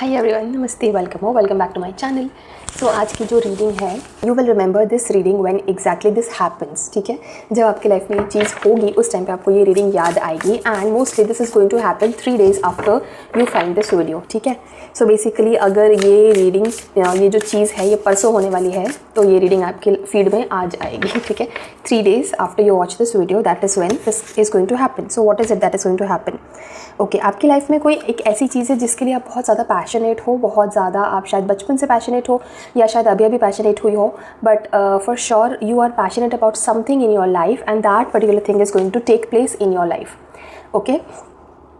हाय everyone, नमस्ते, welcome back to my channel. So आज की जो रीडिंग है, you will remember this reading when exactly this happens. ठीक है, जब आपकी लाइफ में ये चीज़ होगी उस टाइम पे आपको ये रीडिंग याद आएगी। And mostly this is going to happen 3 days after you find this video. ठीक है, सो बेसिकली अगर ये रीडिंग ये जो चीज़ है ये परसों होने वाली है तो ये रीडिंग आपके फीड में आज आएगी। ठीक है, 3 days after you watch this video, that is when this is going to happen. So what is it that is going to happen? Okay, आपकी लाइफ में कोई एक ऐसी चीज़ है जिसके लिए आप बहुत ज़्यादा पैशनेट हो, बहुत ज़्यादा आप शायद बचपन से पैशनेट हो या शायद अभी अभी पैशनेट हुई हो, but for sure you are passionate about something in your life and that particular thing is going to take place in your life. Okay,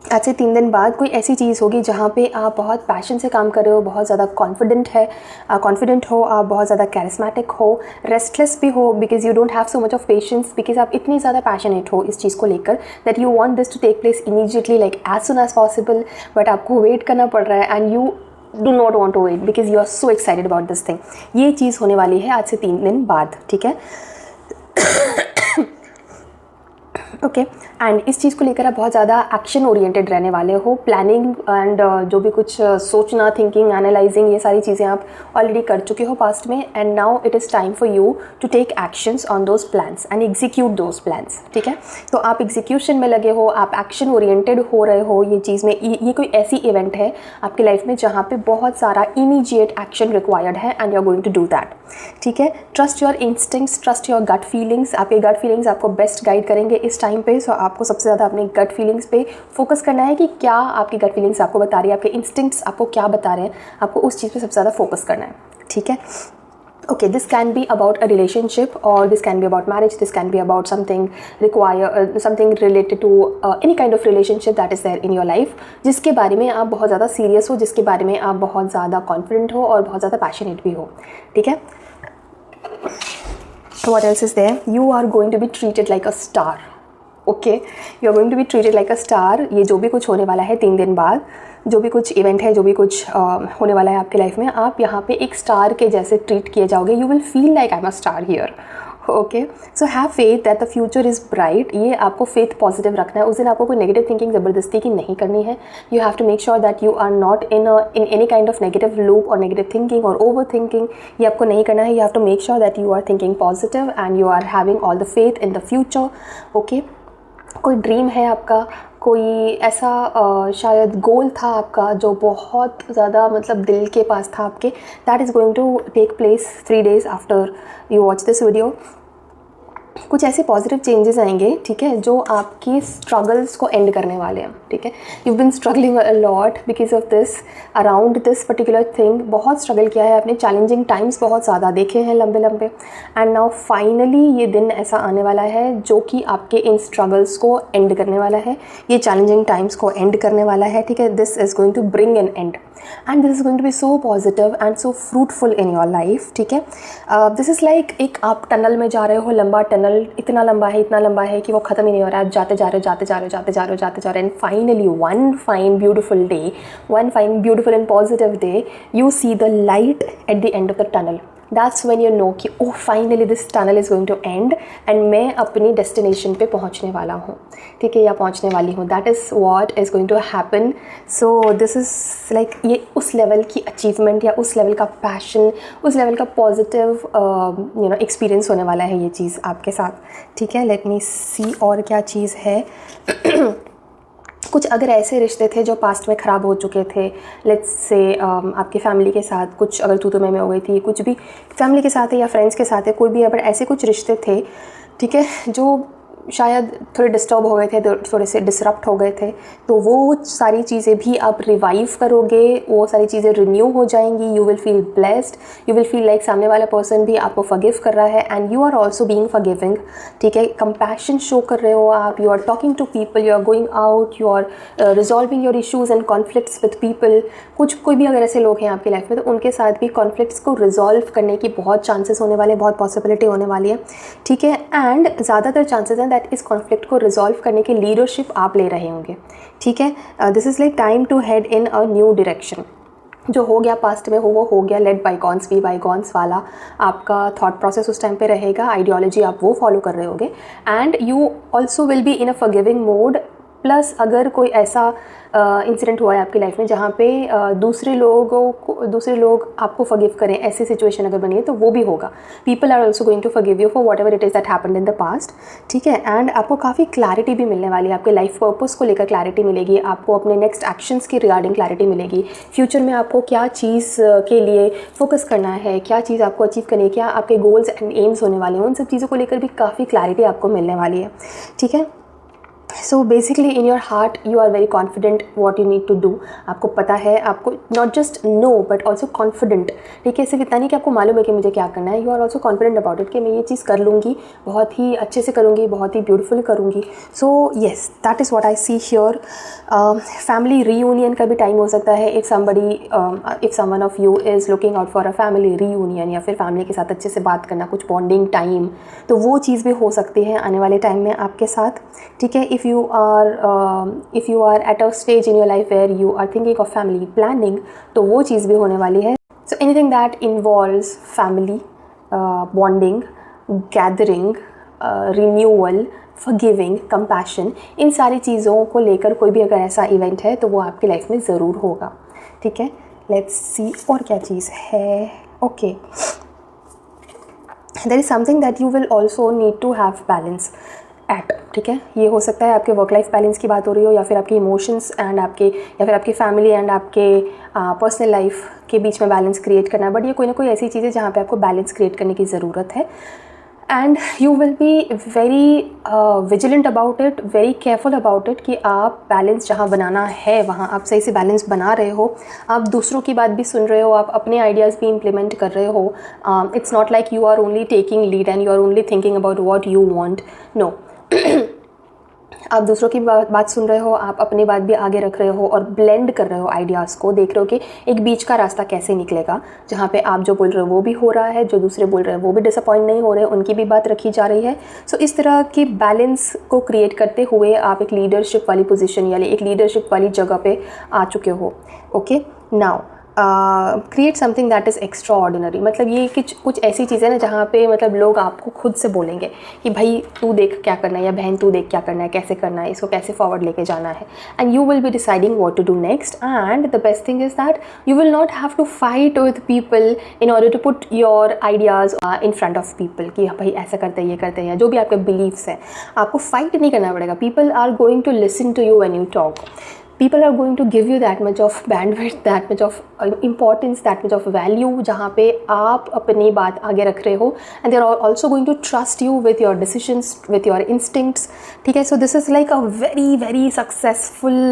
आज से 3 दिन बाद कोई ऐसी चीज़ होगी जहाँ पे आप बहुत पैशन से काम कर रहे हो, बहुत ज़्यादा कॉन्फिडेंट हो, आप बहुत ज़्यादा कैरिस्मेटिक हो, रेस्टलेस भी हो because you don't have so much of patience, because आप इतनी ज़्यादा पैशनेट हो इस चीज़ को लेकर that you want this to take place immediately, like as soon as possible, but आपको वेट करना पड़ रहा है and you do not want to wait because you are so excited about this thing. ये चीज़ होने वाली है आज से 3 दिन बाद। ठीक है, ओके, एंड इस चीज़ को लेकर आप बहुत ज़्यादा एक्शन ओरिएंटेड रहने वाले हो। प्लानिंग एंड जो भी कुछ सोचना, थिंकिंग, एनालाइजिंग, ये सारी चीज़ें आप ऑलरेडी कर चुके हो पास्ट में, and now it is time for you to take actions on those plans and execute those plans. ठीक है, तो आप एग्जीक्यूशन में लगे हो, आप एक्शन ओरिएंटेड हो रहे हो। ये चीज़ में ये कोई ऐसी इवेंट है आपकी लाइफ में जहाँ पे बहुत सारा इमीडिएट एक्शन रिक्वायर्ड है and you are going to do that. ठीक है, trust your instincts, trust your gut feelings. आपके गट फीलिंग्स आपको बेस्ट गाइड करेंगे इस टाइम पे। सो आपको सबसे ज़्यादा अपने गट फीलिंग्स पे फोकस करना है कि क्या आपकी गट फीलिंग्स आपको बता रही है, आपके इंस्टिंक्ट्स आपको क्या बता रहे हैं, आपको उस चीज़ पे सबसे ज़्यादा फोकस करना है। ठीक है, okay, this can be about a relationship or this can be about marriage, this can be about something something related to any kind of relationship that is there in your life, जिसके बारे में आप बहुत ज़्यादा serious हो, जिसके बारे में आप बहुत ज़्यादा कॉन्फिडेंट हो और बहुत ज़्यादा पैशनेट भी हो। ठीक है, so what else is there? You are going to be treated like a star. Okay, you are going to be treated like a star. ये जो भी कुछ होने वाला है 3 दिन बाद, जो भी कुछ इवेंट है, जो भी कुछ होने वाला है आपकी लाइफ में, आप यहाँ पे एक स्टार के जैसे ट्रीट किए जाओगे। You will feel like I am a star here. Okay, so have faith that the future is bright. ये आपको फेथ पॉजिटिव रखना है। उस दिन आपको कोई नेगेटिव थिंकिंग ज़बरदस्ती की नहीं करनी है। You have to make sure that you are not in any kind of negative loop और नेगेटिव थिंकिंग और ओवर थिंकिंग। ये आपको नहीं करना है। You have to make sure that you are thinking positive and you are having all the faith in the future. Okay, कोई dream है आपका, कोई ऐसा शायद गोल था आपका जो बहुत ज़्यादा मतलब दिल के पास था आपके, that is going to take place 3 days after you watch this video. कुछ ऐसे पॉजिटिव चेंजेस आएंगे, ठीक है, जो आपकी स्ट्रगल्स को एंड करने वाले हैं। ठीक है, you been struggling a lot because of this, around this particular thing. बहुत स्ट्रगल किया है आपने, चैलेंजिंग टाइम्स बहुत ज़्यादा देखे हैं, लंबे लंबे, एंड नाउ फाइनली ये दिन ऐसा आने वाला है जो कि आपके इन स्ट्रगल्स को एंड करने वाला है, ये चैलेंजिंग टाइम्स को एंड करने वाला है। ठीक है, this is going to bring an end and this is going to be so positive and so fruitful in your life. ठीक है, दिस इज़ लाइक एक आप टनल में जा रहे हो, लंबा टनल, इतना लंबा है कि वो ख़त्म ही नहीं हो रहा है। आप जाते जा रहे हो and finally one fine beautiful day, one fine beautiful and positive day, you see the light at the end of the tunnel. That's when you know कि oh finally this tunnel is going to end and मैं अपनी destination पे पहुंचने वाला हूँ। ठीक है, या पहुंचने वाली हूँ। That is what is going to happen. So this is like ये उस लेवल की अचीवमेंट या उस लेवल का पैशन, उस लेवल का पॉजिटिव एक्सपीरियंस होने वाला है ये चीज़ आपके साथ। ठीक है, लेट मी सी और क्या चीज़ है। कुछ अगर ऐसे रिश्ते थे जो पास्ट में ख़राब हो चुके थे, लेट्स से आपकी फैमिली के साथ कुछ अगर तू में हो गई थी, कुछ भी फैमिली के साथ है या फ्रेंड्स के साथ है, कोई भी अगर ऐसे कुछ रिश्ते थे, ठीक है, जो शायद थोड़े डिस्टर्ब हो गए थे, थोड़े से डिसरप्ट हो गए थे, तो वो सारी चीज़ें भी आप रिवाइव करोगे, वो सारी चीज़ें रिन्यू हो जाएंगी। You will feel blessed, you will feel like सामने वाला पर्सन भी आपको फॉरगिव कर रहा है and you are also being forgiving. ठीक है, कंपैशन शो कर रहे हो आप, you are talking to people, you are going out, you are resolving your issues and conflicts with people. कोई भी अगर ऐसे लोग हैं आपकी लाइफ में तो उनके साथ भी कॉन्फ्लिक्ट्स को रिजॉल्व करने की बहुत चांसेस होने वाले हैं, बहुत पॉसिबिलिटी होने वाली है। ठीक है, एंड ज़्यादातर चांसेस हैं दैट इस कॉन्फ्लिक्ट को रिजॉल्व करने की लीडरशिप आप ले रहे होंगे। ठीक है, this is like time to head in a new direction. जो हो गया पास्ट में वो हो गया, लेट बाईकॉन्स बी बाईकॉन्स वाला आपका थॉट प्रोसेस उस टाइम पे रहेगा, आइडियोलॉजी आप वो फॉलो कर रहे होगे and you also will be in a forgiving mode plus अगर कोई ऐसा इंसिडेंट हुआ है आपकी लाइफ में जहाँ पे दूसरे लोग आपको फॉरगिव करें, ऐसी सिचुएशन अगर बनी है तो वो भी होगा। People are also going to forgive you for whatever it is that happened in the past, ठीक है। एंड आपको काफ़ी क्लैरिटी भी मिलने वाली है, आपके लाइफ पर्पस को लेकर क्लैरिटी मिलेगी, आपको अपने नेक्स्ट एक्शंस की रिगार्डिंग क्लैरिटी मिलेगी, फ्यूचर में आपको क्या चीज़ के लिए फोकस करना है, क्या चीज़ आपको अचीव करनी है, क्या आपके गोल्स एंड एम्स होने वाले हैं, उन सब चीज़ों को लेकर भी काफ़ी क्लैरिटी आपको मिलने वाली है, ठीक है। So basically in your heart you are very confident what you need to do. आपको पता है, आपको not just know but also confident, ठीक है। सिर्फ इतना नहीं कि आपको मालूम है कि मुझे क्या करना है, you are also confident about it कि मैं ये चीज़ कर लूँगी, बहुत ही अच्छे से करूँगी, बहुत ही ब्यूटीफुल करूँगी। So yes, that is what I see here. Family reunion का भी टाइम हो सकता है। If someone of you is looking out for a family reunion, या फिर फैमिली के साथ अच्छे से बात करना, कुछ बॉन्डिंग टाइम, तो वो चीज़ भी हो सकती है आने वाले टाइम में आपके साथ, ठीक है। If you are at a stage in your life where you are thinking of family planning, तो वो चीज़ भी होने वाली है। So anything that involves family, bonding, gathering, renewal, forgiving, compassion, इन सारी चीज़ों को लेकर कोई भी अगर ऐसा इवेंट है तो वो आपकी लाइफ में ज़रूर होगा, ठीक है। लेट्स सी और क्या चीज़ है। Okay, there is something that you will also need to have balance at, ठीक है। ये हो सकता है आपके वर्क लाइफ बैलेंस की बात हो रही हो, या फिर आपके इमोशंस एंड आपकी फैमिली एंड आपके पर्सनल लाइफ के बीच में बैलेंस क्रिएट करना है। बट ये कोई ना कोई ऐसी चीज़ है जहाँ पे आपको बैलेंस क्रिएट करने की ज़रूरत है। And you will be very vigilant about it, very careful about it कि आप बैलेंस जहाँ बनाना है वहाँ आप सही से बैलेंस बना रहे हो, आप दूसरों की बात भी सुन रहे हो, आप अपने आइडियाज़ भी इम्प्लीमेंट कर रहे हो। It's not like you are only taking lead and you are only thinking about what you want, no. आप दूसरों की बात सुन रहे हो, आप अपनी बात भी आगे रख रहे हो और ब्लेंड कर रहे हो आइडियाज़ को, देख रहे हो कि एक बीच का रास्ता कैसे निकलेगा, जहाँ पे आप जो बोल रहे हो वो भी हो रहा है, जो दूसरे बोल रहे हैं वो भी डिसअपॉइंट नहीं हो रहे, उनकी भी बात रखी जा रही है। सो इस तरह की बैलेंस को क्रिएट करते हुए आप एक लीडरशिप वाली पोजीशन यानी एक लीडरशिप वाली जगह पे आ चुके हो। Okay, now create something that is extra ordinary, मतलब ये कुछ ऐसी चीज़ें ना जहाँ पे मतलब लोग आपको खुद से बोलेंगे कि भाई तू देख क्या करना है, या बहन तू देख क्या करना है, कैसे करना है, इसको कैसे फॉरवर्ड लेके जाना है। And you will be deciding what to do next. And the best thing is that you will not have to fight with people in order to put your ideas in front of people कि भाई ऐसा करते हैं, ये करते हैं, जो भी आपके बिलीव्स हैं, आपको फाइट नहीं करना पड़ेगा। People are going to listen to you when you talk. People are going to give you that much of bandwidth, that much of importance, that much of value जहाँ पे आप अपनी बात आगे रख रहे हो, and they are also going to trust you with your decisions, with your instincts. ठीक है, so this is like a very very successful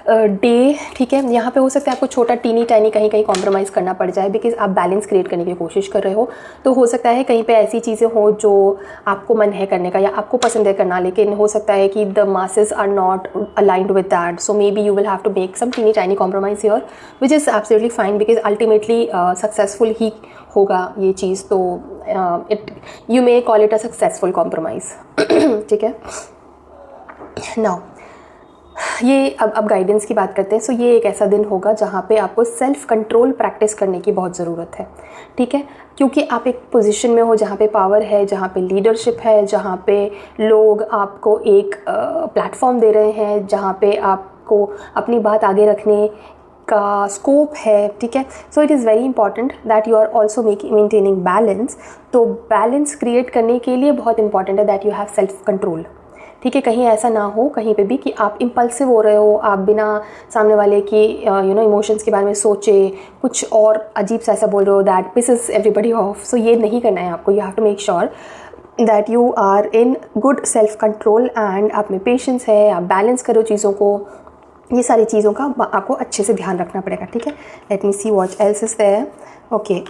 day. ठीक है, यहाँ पे हो सकता है आपको छोटा टीनी टाइनी कहीं कहीं कॉम्प्रोमाइज़ करना पड़ जाए, बिकॉज आप बैलेंस क्रिएट करने की कोशिश कर रहे हो. तो हो सकता है कहीं पे ऐसी चीज़ें हो जो आपको मन है करने का या आपको पसंद है करना, लेकिन हो सकता है कि the masses are not aligned with that. So may be you will have to make some teeny tiny compromise here, which is absolutely fine, because ultimately successful ही होगा ये चीज़. तो it you may call it a successful compromise. ठीक है, now ये अब guidance की बात करते हैं. सो ये एक ऐसा दिन होगा जहाँ पे आपको सेल्फ कंट्रोल प्रैक्टिस करने की बहुत ज़रूरत है. ठीक है, क्योंकि आप एक पोजीशन में हो जहाँ पे पावर है, जहाँ पे लीडरशिप है, जहाँ पे लोग आपको एक प्लेटफॉर्म दे रहे हैं, जहाँ पे आपको अपनी बात आगे रखने का स्कोप है. ठीक है, so it is very important that you are also maintaining balance. तो बैलेंस क्रिएट करने के लिए बहुत इंपॉर्टेंट है that you have self control. ठीक है, कहीं ऐसा ना हो कहीं पे भी कि आप इम्पल्सिव हो रहे हो, आप बिना सामने वाले की इमोशंस के बारे में सोचे कुछ और अजीब सा ऐसा बोल रहे हो that pisses everybody off. So ये नहीं करना है आपको. You have to make sure that you are in good self control and आप में पेशेंस है, आप बैलेंस करो चीज़ों को. ये सारी चीज़ों का आपको अच्छे से ध्यान रखना पड़ेगा. ठीक है, let me see what else is there. Okay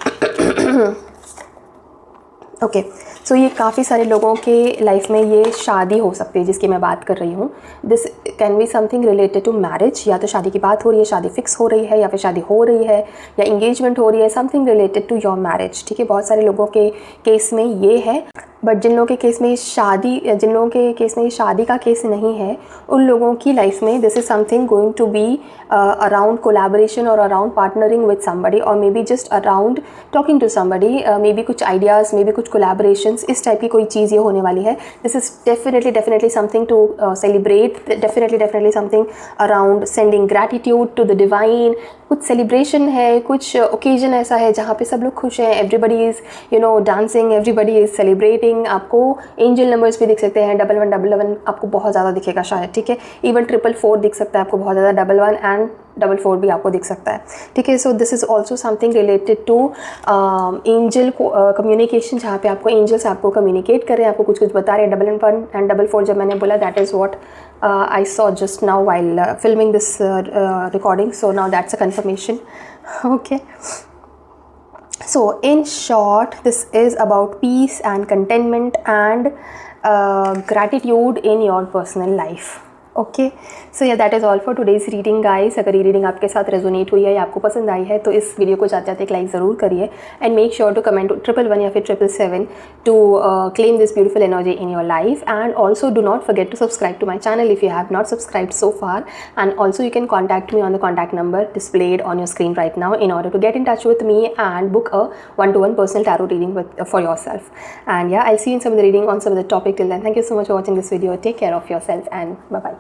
okay, so ये काफ़ी सारे लोगों के लाइफ में ये शादी हो सकती है जिसकी मैं बात कर रही हूँ. This can be something related to marriage. या तो शादी की बात हो रही है, शादी फिक्स हो रही है, या फिर शादी हो रही है, या इंगेजमेंट हो रही है, something related to your marriage. ठीक है, बहुत सारे लोगों के केस में ये है. बट जिन लोगों के केस में ये शादी का केस नहीं है, उन लोगों की लाइफ में this is something going to be around collaboration और अराउंड पार्टनरिंग विद समबडी, और maybe just around talking to somebody. Maybe कुछ आइडियाज़, मे बी कुछ कोलैबोरेशंस, इस टाइप की कोई चीज़ ये होने वाली है. This is definitely something to celebrate. Definitely definitely something around sending gratitude to the divine. कुछ सेलिब्रेशन है, कुछ ओकेजन ऐसा है जहाँ पे सब लोग खुश हैं, everybody is dancing, everybody is celebrating. आपको एंजल नंबर्स भी दिख सकते हैं, 1111 आपको बहुत ज़्यादा दिखेगा शायद, ठीक है। इवन 444 दिख सकता है आपको बहुत ज़्यादा, 11 एंड 44 भी आपको दिख सकता है, ठीक है। So this is also something related to angel communication, जहाँ पे आपको एंजल्स आपको कम्युनिकेट कर रहे हैं, आपको कुछ बता रहे हैं। 11 एंड 44 जब मैंने बोला, that is what I saw just now while filming this recording, so now that's a confirmation. Okay, so in short, this is about peace and contentment and gratitude in your personal life. Okay, so yeah that is all for today's reading guys. अगर ये reading आपके साथ resonate हुई है या आपको पसंद आई है तो इस वीडियो को जाते जाते एक लाइक ज़रूर करिए and make sure to comment 111 या फिर 777 to claim this beautiful energy in your life. And also do not forget to subscribe to my channel if you have not subscribe so far, and also you can contact me on the contact number displayed on your screen right now in order to get in touch with me and book a one-to-one personal tarot reading for yourself. And yeah, I'll see you in some of the reading on some of the topic. Till then, thank you so much for watching this video. Take care of yourself and bye bye.